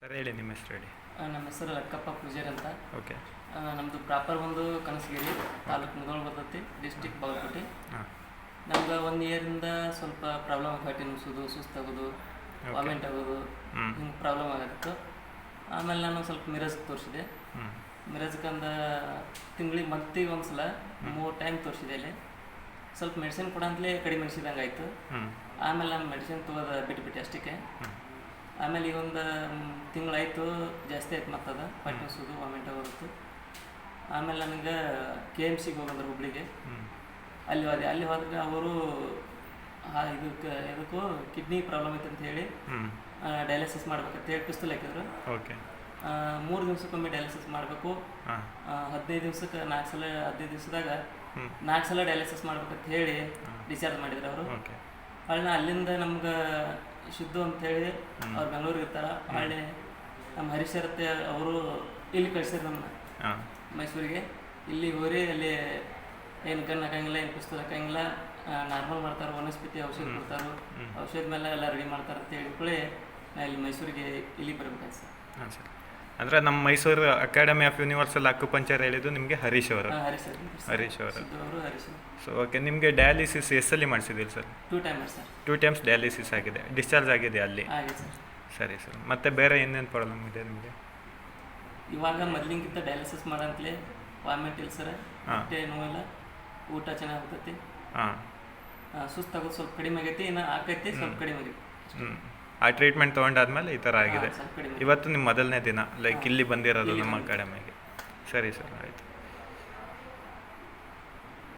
Sir ಹೇಳಿ ನಿಮ್ಮ ಹೆಸರು ಹೇಳಿ. ನಮ್ಮ ಹೆಸರು ಲಕ್ಕಪ್ಪ ಪೂಜಾರಿ ಅಂತ. ಓಕೆ. ನಮ್ಮದು ಪ್ರಾಪರ್ ಒಂದು ಕನಸಗಿರಿ ತಾಲೂಕು ಮುಧೋಳ ಬರ್ತೈತಿ, ಡಿಸ್ಟಿಕ್ ಬಾಗಲಕೋಟೆ. ಹಾಂ. ನಮ್ಗೆ 1 ಇಯರಿಂದ ಸ್ವಲ್ಪ ಪ್ರಾಬ್ಲಮ್ ಹೊಟ್ಟೆ ನುಗ್ಸೋದು, ಸುಸ್ತಾಗೋದು, ವಾಮಿಂಟ್ ಆಗೋದು, ಹಿಂಗೆ ಪ್ರಾಬ್ಲಮ್ ಆಗತ್ತಿತ್ತು. ಆಮೇಲೆ ನಾನು ಸ್ವಲ್ಪ ಮಿರಜ್ಗೆ ತೋರಿಸಿದೆ. ಮಿರಜ್ಕಂದ ತಿಂಗಳಿಗೆ ಮತ್ತೆ ಒಂದು ಸಲ 3 ಟೈಮ್ ತೋರಿಸಿದೆ. ಅಲ್ಲಿ ಸ್ವಲ್ಪ ಮೆಡಿಸಿನ್ ಕೊಡಂತಲೇ ಕಡಿಮೆ ಮೆಡಿಸಿದಂಗೆ ಆಯಿತು. ಆಮೇಲೆ ನಾನು ಮೆಡಿಸಿನ್ ತೊಗೋದು ಬಿಟ್ಬಿಟ್ಟೆ ಅಷ್ಟಕ್ಕೆ. ಆಮೇಲೆ ಈಗ ಒಂದು ತಿಂಗಳಾಯಿತು, ಜಾಸ್ತಿ ಆಯ್ತು ಮತ್ತದ ಹೊಟ್ಟೆ ನುಗ್ಸೋದು, ವಾಮಿಂಟ್ ಆಗೋದು. ಆಮೇಲೆ ನನಗೆ KMCಗೆ ಹೋಗಂದ್ರೆ ಹುಬ್ಳಿಗೆ. ಅಲ್ಲಿ ಹೋದ್ರೆ ಅವರು ಇದಕ್ಕೂ ಕಿಡ್ನಿ ಪ್ರಾಬ್ಲಮ್ ಐತೆ ಅಂತ ಹೇಳಿ ಡಯಾಲಿಸಿಸ್ ಮಾಡ್ಬೇಕಂತ ಹೇಳಿ ಪಿಸ್ತೂಲ್ ಹಾಕಿದ್ರು. ಓಕೆ. 3 ದಿವ್ಸಕ್ಕೊಮ್ಮೆ ಡಯಾಲಿಸಿಸ್ ಮಾಡಬೇಕು. 15 ದಿವ್ಸಕ್ಕೆ 4 ಸಲ, 15 ದಿವಸದಾಗ 4 ಸಲ ಡಯಾಲಿಸಿಸ್ ಮಾಡ್ಬೇಕಂತ ಹೇಳಿ ಡಿಸ್ಚಾರ್ಜ್ ಮಾಡಿದ್ರು ಅವರು. ಹೊಳ್ಳಿ ಅಲ್ಲಿಂದ ನಮ್ಗೆ ಶುದ್ಧ ಅಂತೇಳಿ ಅವ್ರು ಬೆಂಗಳೂರಿಗೆ ಇರ್ತಾರೆ. ಹೊಳ್ಳಿ ನಮ್ಮ ಹರೀಶರತ್ತೆ ಅವರು ಇಲ್ಲಿ ಕಳಿಸಿದ್ರು ನಮ್ಮನ್ನ ಮೈಸೂರಿಗೆ. ಇಲ್ಲಿ ಹೋರಿ ಅಲ್ಲಿ ಏನು ಗನ್ ಹಾಕಂಗಿಲ್ಲ, ಏನು ಪಿಸ್ತೂಲ್ ಹಾಕಂಗಿಲ್ಲ, ನಾರ್ಮಲ್ ಮಾಡ್ತಾರೆ, ವನಸ್ಪತಿ ಔಷಧ ಕೊಡ್ತಾರೆ, ಔಷಧ ಮೇಲೆ ಎಲ್ಲ ರೆಡಿ ಮಾಡ್ತಾರೆ ಅಂತ ಹೇಳಿ ನಾ ಇಲ್ಲಿ ಮೈಸೂರಿಗೆ ಇಲ್ಲಿ ಬರ್ಬೇಕಾಯ್ತು ಸರ್. ಹಾಂ ಸರ್. ಅಂದರೆ ನಮ್ಮ Mysuru academy of universal acupuncture ಹೇಳಿದ್ದು ನಿಮಗೆ ಹರೀಶ್ ಅವರು. ಹರೀಶ್ ಅವರು. So okay. ನಿಮಗೆ ಡಯಾಲಿಸಿಸ್ ಎಷ್ಟಲ್ಲಿ ಮಾಡಿಸಿದ್ದೀರಿ sir? 2 times sir. 2 times dialysis ಆಗಿದೆ, ಡಿಸ್ಚಾರ್ಜ್ ಆಗಿದೆ ಅಲ್ಲಿ. ಆಗಿದೆ ಸರ್. ಸರಿ ಸರ್. ಮತ್ತು ಬೇರೆ ಏನೇನು ಪ್ರಾಬ್ಲಮ್ ಇದೆ ನಿಮಗೆ? ಇವಾಗ ಮೊದಲಿಗಿಂತ ಡಯಾಲಿಸಿಸ್ ಮಾಡಂತಲೇ ವಾಮಿಟ್ ಇಲ್ಲ ಸರ್, ಹೊಟ್ಟೆ ನೋವಿಲ್ಲ, ಊಟ ಚೆನ್ನಾಗಿ ಆಗ್ತೈತಿ. ಸುಸ್ತಾಗೋದು ಸ್ವಲ್ಪ ಕಡಿಮೆ ಆಗೈತಿ, ಇನ್ನು ಆಕೈತಿ ಸ್ವಲ್ಪ ಕಡಿಮೆ ಆಗೈತಿ. ಆ ಟ್ರೀಟ್ಮೆಂಟ್ ತೊಗೊಂಡಾದ್ಮೇಲೆ ಈ ಥರ ಆಗಿದೆ. ಸ್ವಲ್ಪ ಕಡಿಮೆ. ಇವತ್ತು ನಿಮ್ಮ ಮೊದಲನೇ ದಿನ ಲೈಕ್ ಇಲ್ಲಿ ಬಂದಿರೋದು ನಮ್ಮ ಅಕಾಡೆಮಿಗೆ. ಸರಿ ಸರ್, ಆಯಿತು.